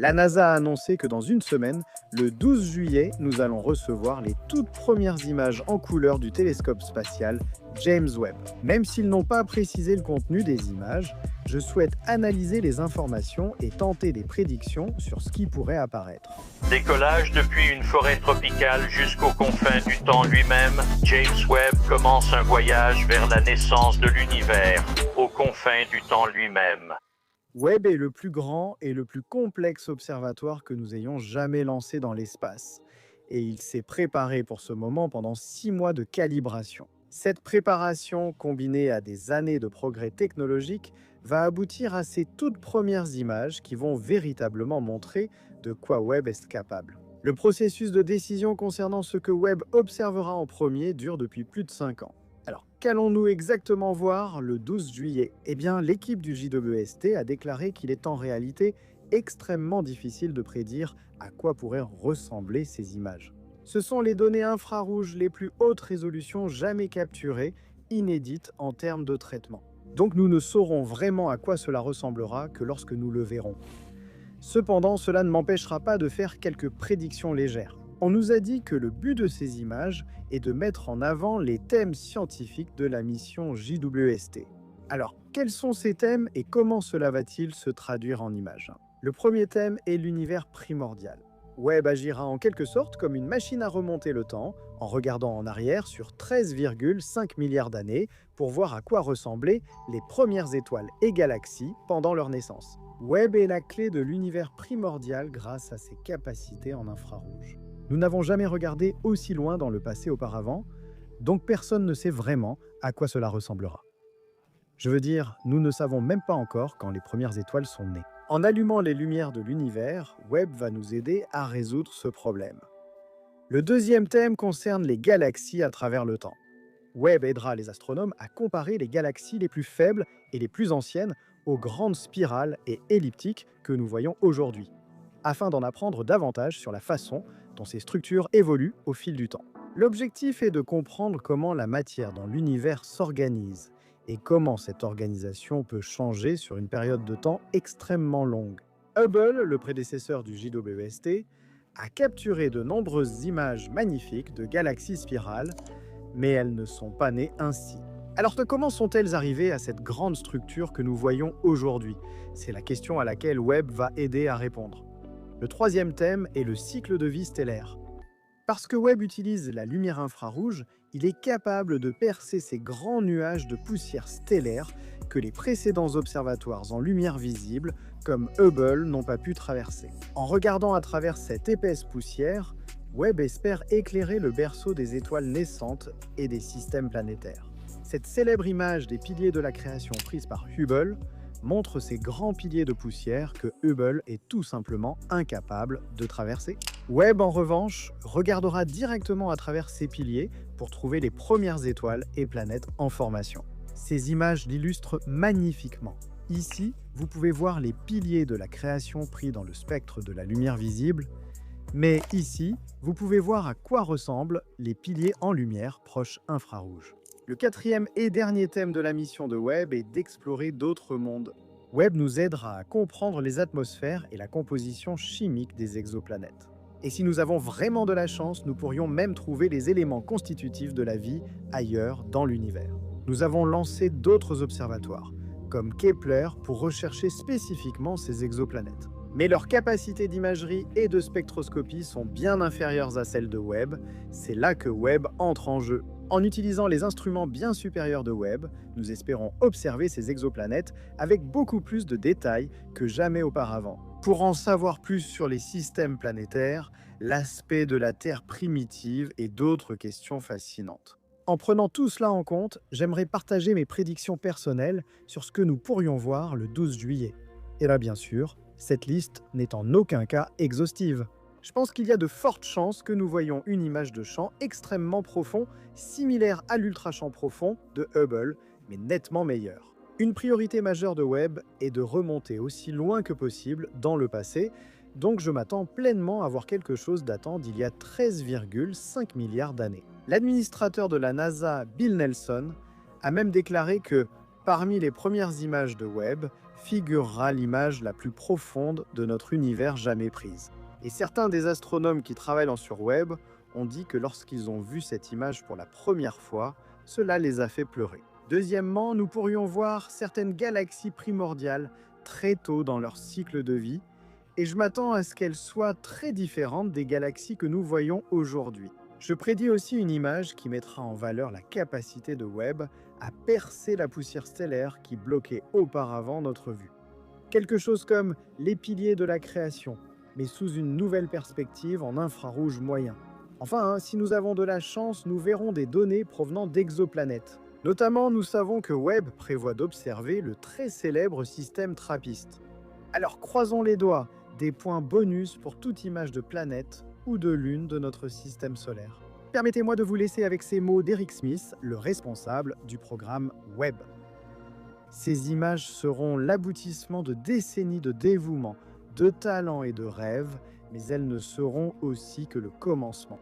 La NASA a annoncé que dans une semaine, le 12 juillet, nous allons recevoir les toutes premières images en couleur du télescope spatial James Webb. Même s'ils n'ont pas précisé le contenu des images, je souhaite analyser les informations et tenter des prédictions sur ce qui pourrait apparaître. Décollage depuis une forêt tropicale jusqu'aux confins du temps lui-même, James Webb commence un voyage vers la naissance de l'univers, aux confins du temps lui-même. Webb est le plus grand et le plus complexe observatoire que nous ayons jamais lancé dans l'espace. Et il s'est préparé pour ce moment pendant 6 mois de calibration. Cette préparation, combinée à des années de progrès technologiques, va aboutir à ces toutes premières images qui vont véritablement montrer de quoi Webb est capable. Le processus de décision concernant ce que Webb observera en premier dure depuis plus de 5 ans. Alors, qu'allons-nous exactement voir le 12 juillet? Eh bien, l'équipe du JWST a déclaré qu'il est en réalité extrêmement difficile de prédire à quoi pourraient ressembler ces images. Ce sont les données infrarouges les plus hautes résolutions jamais capturées, inédites en termes de traitement. Donc nous ne saurons vraiment à quoi cela ressemblera que lorsque nous le verrons. Cependant, cela ne m'empêchera pas de faire quelques prédictions légères. On nous a dit que le but de ces images est de mettre en avant les thèmes scientifiques de la mission JWST. Alors, quels sont ces thèmes et comment cela va-t-il se traduire en images? Le premier thème est l'univers primordial. Webb agira en quelque sorte comme une machine à remonter le temps, en regardant en arrière sur 13,5 milliards d'années pour voir à quoi ressemblaient les premières étoiles et galaxies pendant leur naissance. Webb est la clé de l'univers primordial grâce à ses capacités en infrarouge. Nous n'avons jamais regardé aussi loin dans le passé auparavant, donc personne ne sait vraiment à quoi cela ressemblera. Je veux dire, nous ne savons même pas encore quand les premières étoiles sont nées. En allumant les lumières de l'univers, Webb va nous aider à résoudre ce problème. Le deuxième thème concerne les galaxies à travers le temps. Webb aidera les astronomes à comparer les galaxies les plus faibles et les plus anciennes aux grandes spirales et elliptiques que nous voyons aujourd'hui, afin d'en apprendre davantage sur la façon dont ces structures évoluent au fil du temps. L'objectif est de comprendre comment la matière dans l'univers s'organise et comment cette organisation peut changer sur une période de temps extrêmement longue. Hubble, le prédécesseur du JWST, a capturé de nombreuses images magnifiques de galaxies spirales, mais elles ne sont pas nées ainsi. Alors comment sont-elles arrivées à cette grande structure que nous voyons aujourd'hui? C'est la question à laquelle Webb va aider à répondre. Le troisième thème est le cycle de vie stellaire. Parce que Webb utilise la lumière infrarouge, il est capable de percer ces grands nuages de poussière stellaire que les précédents observatoires en lumière visible, comme Hubble, n'ont pas pu traverser. En regardant à travers cette épaisse poussière, Webb espère éclairer le berceau des étoiles naissantes et des systèmes planétaires. Cette célèbre image des piliers de la création prise par Hubble montre ces grands piliers de poussière que Hubble est tout simplement incapable de traverser. Webb, en revanche, regardera directement à travers ces piliers pour trouver les premières étoiles et planètes en formation. Ces images l'illustrent magnifiquement. Ici, vous pouvez voir les piliers de la création pris dans le spectre de la lumière visible, mais ici, vous pouvez voir à quoi ressemblent les piliers en lumière proche infrarouge. Le quatrième et dernier thème de la mission de Webb est d'explorer d'autres mondes. Webb nous aidera à comprendre les atmosphères et la composition chimique des exoplanètes. Et si nous avons vraiment de la chance, nous pourrions même trouver les éléments constitutifs de la vie ailleurs dans l'univers. Nous avons lancé d'autres observatoires, comme Kepler, pour rechercher spécifiquement ces exoplanètes. Mais leurs capacités d'imagerie et de spectroscopie sont bien inférieures à celles de Webb. C'est là que Webb entre en jeu. En utilisant les instruments bien supérieurs de Webb, nous espérons observer ces exoplanètes avec beaucoup plus de détails que jamais auparavant. Pour en savoir plus sur les systèmes planétaires, l'aspect de la Terre primitive et d'autres questions fascinantes. En prenant tout cela en compte, j'aimerais partager mes prédictions personnelles sur ce que nous pourrions voir le 12 juillet. Et là, bien sûr, cette liste n'est en aucun cas exhaustive. Je pense qu'il y a de fortes chances que nous voyions une image de champ extrêmement profond, similaire à l'ultrachamp profond de Hubble, mais nettement meilleure. Une priorité majeure de Webb est de remonter aussi loin que possible dans le passé, donc je m'attends pleinement à voir quelque chose datant d'il y a 13,5 milliards d'années. L'administrateur de la NASA, Bill Nelson, a même déclaré que, parmi les premières images de Webb, figurera l'image la plus profonde de notre univers jamais prise. Et certains des astronomes qui travaillent dans Surweb ont dit que lorsqu'ils ont vu cette image pour la première fois, cela les a fait pleurer. Deuxièmement, nous pourrions voir certaines galaxies primordiales très tôt dans leur cycle de vie, et je m'attends à ce qu'elles soient très différentes des galaxies que nous voyons aujourd'hui. Je prédis aussi une image qui mettra en valeur la capacité de Webb à percer la poussière stellaire qui bloquait auparavant notre vue. Quelque chose comme les piliers de la création, mais sous une nouvelle perspective en infrarouge moyen. Enfin, si nous avons de la chance, nous verrons des données provenant d'exoplanètes. Notamment, nous savons que Webb prévoit d'observer le très célèbre système TRAPPIST. Alors croisons les doigts, des points bonus pour toute image de planète ou de lune de notre système solaire. Permettez-moi de vous laisser avec ces mots d'Eric Smith, le responsable du programme Webb. Ces images seront l'aboutissement de décennies de dévouement, de talent et de rêve, mais elles ne seront aussi que le commencement.